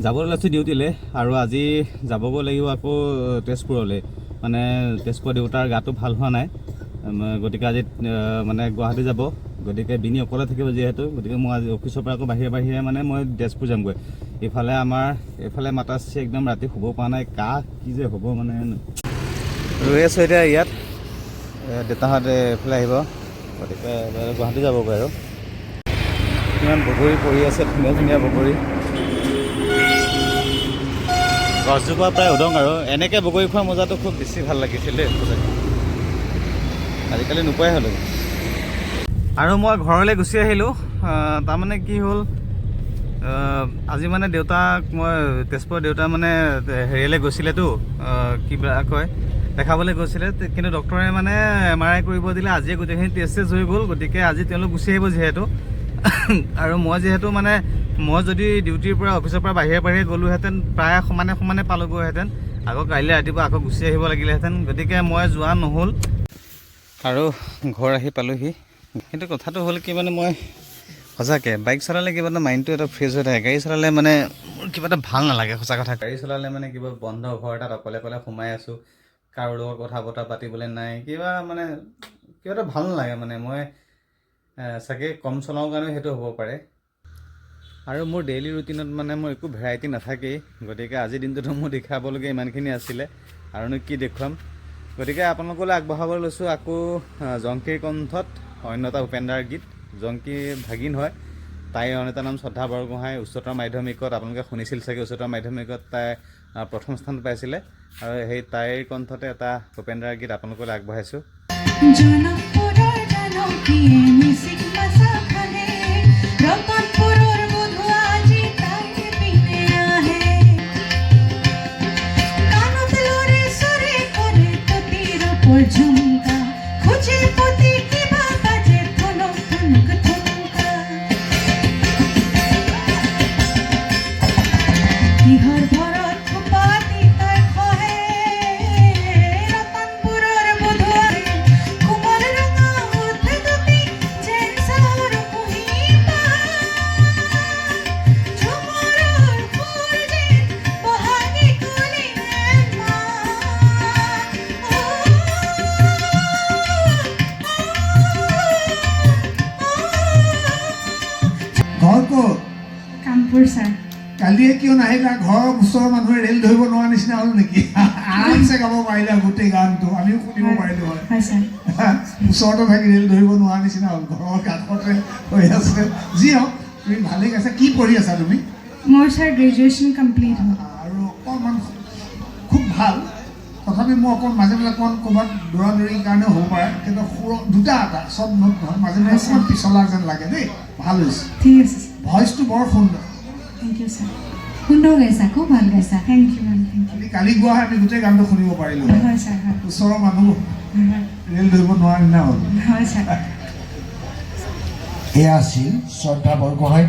যাবলৈ ওলাইছোঁ ডিউটিলৈ আৰু আজি যাবগৈ লাগিব আকৌ তেজপুৰলৈ। মানে তেজপুৰ দেউতাৰ গাটো ভাল হোৱা নাই, গতিকে আজি মানে গুৱাহাটী যাব। গতিকে বিনি অকলে থাকিব যিহেতু, গতিকে মই আজি অফিচৰ পৰা আকৌ বাহিৰে মানে মই তেজপুৰ যামগৈ। এইফালে মাতাচি একদম ৰাতি শুব পৰা নাই, কাহ কি যে হ'ব মানে। ৰৈ আছোঁ এতিয়া ইয়াত, দেউতাহঁত এইফালে আহিব, গতিকে গুৱাহাটী যাবগৈ আৰু। কিমান বগৰী পৰি আছে, ধুনীয়া ধুনীয়া বগৰী। গছজোপা প্ৰায় উদং আৰু এনেকৈ বগৰী খোৱা মজাটো খুব বেছি ভাল লাগিছিল দেই, আজিকালি নোপোৱাই হ'লো। আৰু মই ঘৰলৈ গুচি আহিলোঁ। তাৰমানে কি হ'ল, আজি মানে দেউতাক মই তেজপুৰৰ দেউতা মানে হেৰিলৈ গৈছিলেতো, কিবা কয় দেখাবলৈ গৈছিলে, কিন্তু ডক্টৰে মানে MRI কৰিব দিলে। আজিয়ে গোটেইখিনি টেষ্ট হৈ গ'ল, গতিকে আজি তেওঁলোক গুচি আহিব যিহেতু। আৰু মই যিহেতু মানে মই যদি ডিউটিৰ পৰা অফিচৰ পৰা বাহিৰে গ'লোহেঁতেন, প্ৰায় সমানে পালোগৈহেঁতেন। আকৌ কাইলৈ ৰাতিপুৱা আকৌ গুচি আহিব লাগিলেহেঁতেন, গতিকে মই যোৱা নহ'ল আৰু ঘৰ আহি পালোহি। কিন্তু কথাটো হ'ল কি, মানে মই সঁচাকৈ বাইক চলালে কিবা এটা মাইণ্ডটো এটা ফ্ৰেছ হৈ থাকে। গাড়ী চলালে মানে মোৰ কিবা এটা ভাল নালাগে, সঁচা কথা। গাড়ী চলালে মানে কিবা বন্ধ ঘৰ এটাত অকলে সোমাই আছোঁ, কাৰো লগত কথা বতৰা পাতিবলৈ নাই, কিবা এটা ভাল নালাগে। মানে মই চাগে কম চলাওঁ কাৰণে সেইটো হ'ব পাৰে। আৰু মোৰ ডেইলি ৰুটিনত মানে মোৰ একো ভেৰাইটি নাথাকেই, গতিকে আজিৰ দিনটোতো মোৰ দেখাবলগীয়া ইমানখিনি আছিলে, আৰুনো কি দেখুৱাম। গতিকে আপোনালোকলৈ আগবঢ়াবলৈ লৈছোঁ আকৌ জংকীৰ কণ্ঠত অন্য এটা উপেন্দ্ৰাৰ গীত। জংকীৰ ভাগিন হয়, তাইৰ অন্য এটা নাম শ্ৰদ্ধা বৰগোহাঁই। উচ্চতৰ মাধ্যমিকত আপোনালোকে শুনিছিল চাগে, উচ্চতৰ মাধ্যমিকত তাই প্ৰথম স্থান পাইছিলে, আৰু সেই তাইৰ কণ্ঠতে এটা উপেন্দ্ৰাৰ গীত আপোনালোকলৈ আগবঢ়াইছোঁ। কালিয়ে কিয় নাহিলা? ঘৰৰ ওচৰৰ মানুহে ৰেল ধৰিব নোৱাৰা নিচিনা হ'ল নেকি? আৰামছে গাব পাৰিলা গোটেই গানটো, আমিও শুনিব পাৰিলো হয়। ওচৰতে থাকি ৰেল ধৰিব নোৱাৰা নিচিনা হ'ল, ঘৰৰ কাষতে হৈ আছে। যি হওক, তুমি ভালেই গাইছা। কি পঢ়ি আছা তুমি? মোৰ ছাৰ গ্ৰেজুৱেশ্যন কমপ্লিট হ'ল। আৰু অকণমান খুব ভাল, তথাপি মোৰ মাজে অকণমান ক'ৰবাত দৌৰাদৌৰিৰ কাৰণেও হ'ব পাৰে, কিন্তু দুটা এটা চব নোট নহয়, মাজে অকণমান পিছলা যেন লাগে দেই। ভাল হৈছে, ঠিক আছে। ভইচটো বৰ সুন্দৰ। Thank you sir. সুন্দৰ গাইছা, খুব ভাল গাইছা। Thank you ma'am, thank you. কালি গোৱা আমি গোটেই গানটো শুনিব পাৰিলোঁ। হয় ছাৰ, হয়। ওচৰৰ মানুহ ৰেল ধৰিব নোৱাৰা নিচিনা হ'ল। হয় ছাৰ। এয়া আছিল শ্ৰদ্ধা বৰগোহাঁই।